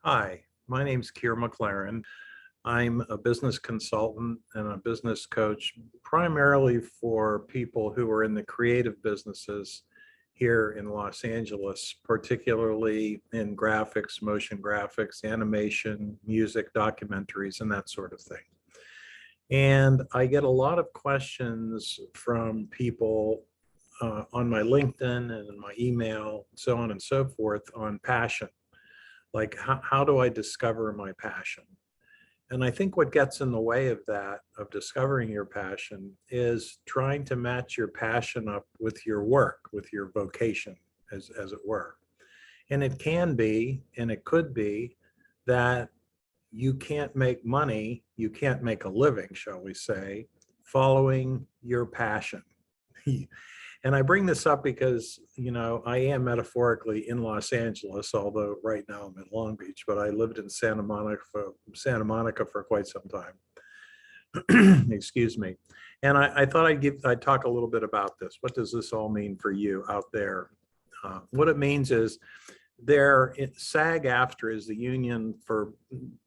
Hi, my name's Keir McLaren. I'm a business consultant and a business coach, primarily for people who are in the creative businesses here in Los Angeles, particularly in graphics, motion graphics, animation, music, documentaries, and that sort of thing. And I get a lot of questions from people on my LinkedIn and in my email, so on and so forth, on passion. Like, how do I discover my passion? And I think what gets in the way of that, of discovering your passion, is trying to match your passion up with your work, with your vocation, as it were. And it can be, and it could be, that you can't make money, you can't make a living, shall we say, following your passion. And I bring this up because, I am metaphorically in Los Angeles, although right now I'm in Long Beach, but I lived in Santa Monica for quite some time. Excuse me. And I thought I'd talk a little bit about this. What does this all mean for you out there? What it means is SAG-AFTRA is the union for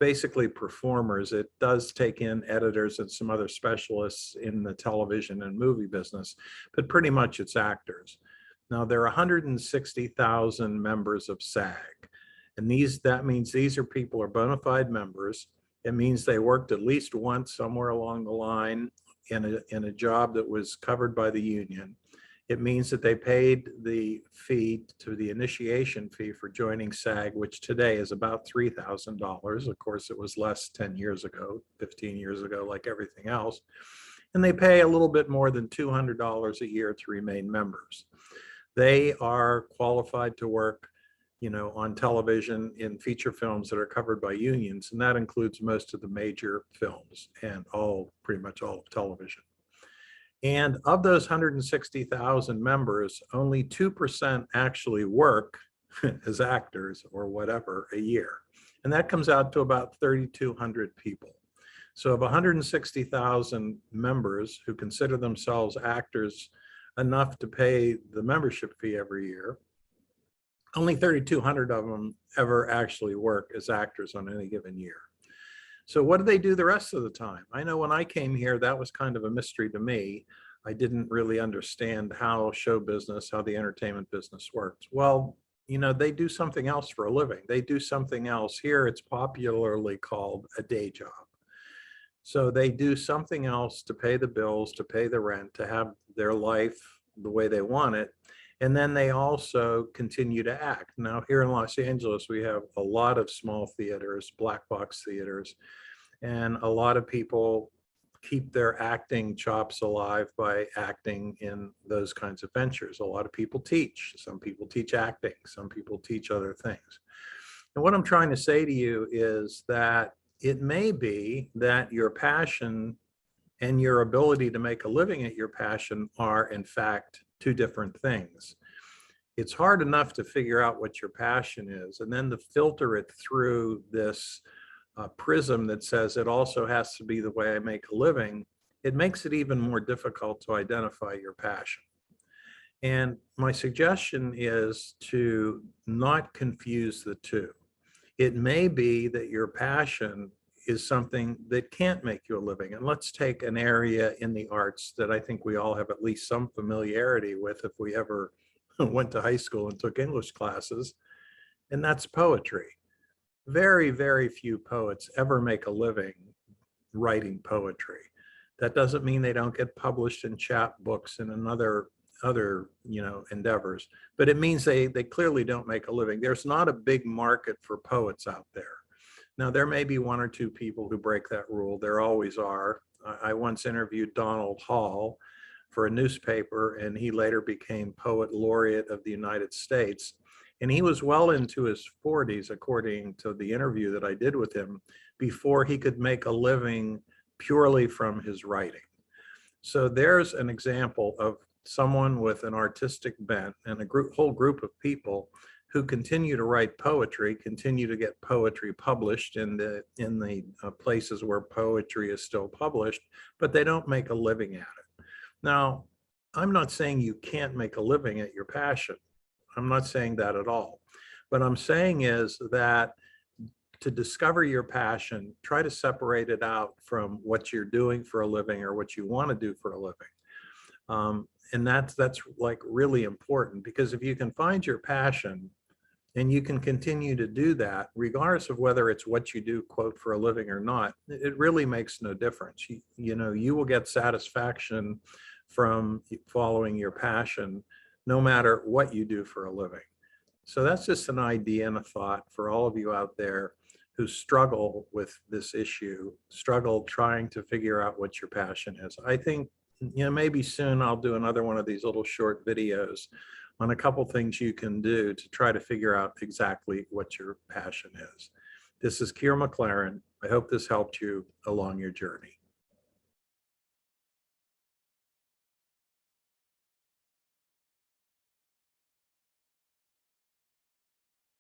basically performers. It does take in editors and some other specialists in the television and movie business, but pretty much it's actors. Now, there are 160,000 members of SAG, and that means these are people who are bona fide members. It means they worked at least once somewhere along the line in a job that was covered by the union. It means that they paid the fee to the initiation fee for joining SAG, which today is about $3,000. Of course, it was less 10 years ago, 15 years ago, like everything else. And they pay a little bit more than $200 a year to remain members. They are qualified to work, on television in feature films that are covered by unions, and that includes most of the major films and pretty much all of television. And of those 160,000 members, only 2% actually work as actors or whatever a year. And that comes out to about 3,200 people. So of 160,000 members who consider themselves actors enough to pay the membership fee every year, only 3,200 of them ever actually work as actors on any given year. So what do they do the rest of the time? I know when I came here, that was kind of a mystery to me. I didn't really understand how show business, how the entertainment business works. Well, they do something else for a living. They do something else. Here, it's popularly called a day job. So they do something else to pay the bills, to pay the rent, to have their life the way they want it. And then they also continue to act. Now, here in Los Angeles, we have a lot of small theaters, black box theaters, and a lot of people keep their acting chops alive by acting in those kinds of ventures. A lot of people teach. Some people teach acting. Some people teach other things. And what I'm trying to say to you is that it may be that your passion and your ability to make a living at your passion are, in fact, two different things. It's hard enough to figure out what your passion is and then to filter it through this prism that says it also has to be the way I make a living. It makes it even more difficult to identify your passion. And my suggestion is to not confuse the two. It may be that your passion is something that can't make you a living. And let's take an area in the arts that I think we all have at least some familiarity with if we ever went to high school and took English classes, and that's poetry. Very, very few poets ever make a living writing poetry. That doesn't mean they don't get published in chapbooks and in other endeavors, but it means they clearly don't make a living. There's not a big market for poets out there. Now, there may be one or two people who break that rule. There always are. I once interviewed Donald Hall for a newspaper, and he later became Poet Laureate of the United States. And he was well into his 40s, according to the interview that I did with him, before he could make a living purely from his writing. So there's an example of someone with an artistic bent and whole group of people who continue to write poetry, continue to get poetry published in the places where poetry is still published, but they don't make a living at it. Now, I'm not saying you can't make a living at your passion. I'm not saying that at all. What I'm saying is that to discover your passion, try to separate it out from what you're doing for a living or what you want to do for a living. And that's like really important, because if you can find your passion and you can continue to do that, regardless of whether it's what you do, quote, for a living or not, it really makes no difference. You know, you will get satisfaction from following your passion, no matter what you do for a living. So that's just an idea and a thought for all of you out there who struggle with this issue, struggle trying to figure out what your passion is. I think, you know, maybe soon I'll do another one of these little short videos on a couple things you can do to try to figure out exactly what your passion is. This is Keir McLaren. I hope this helped you along your journey.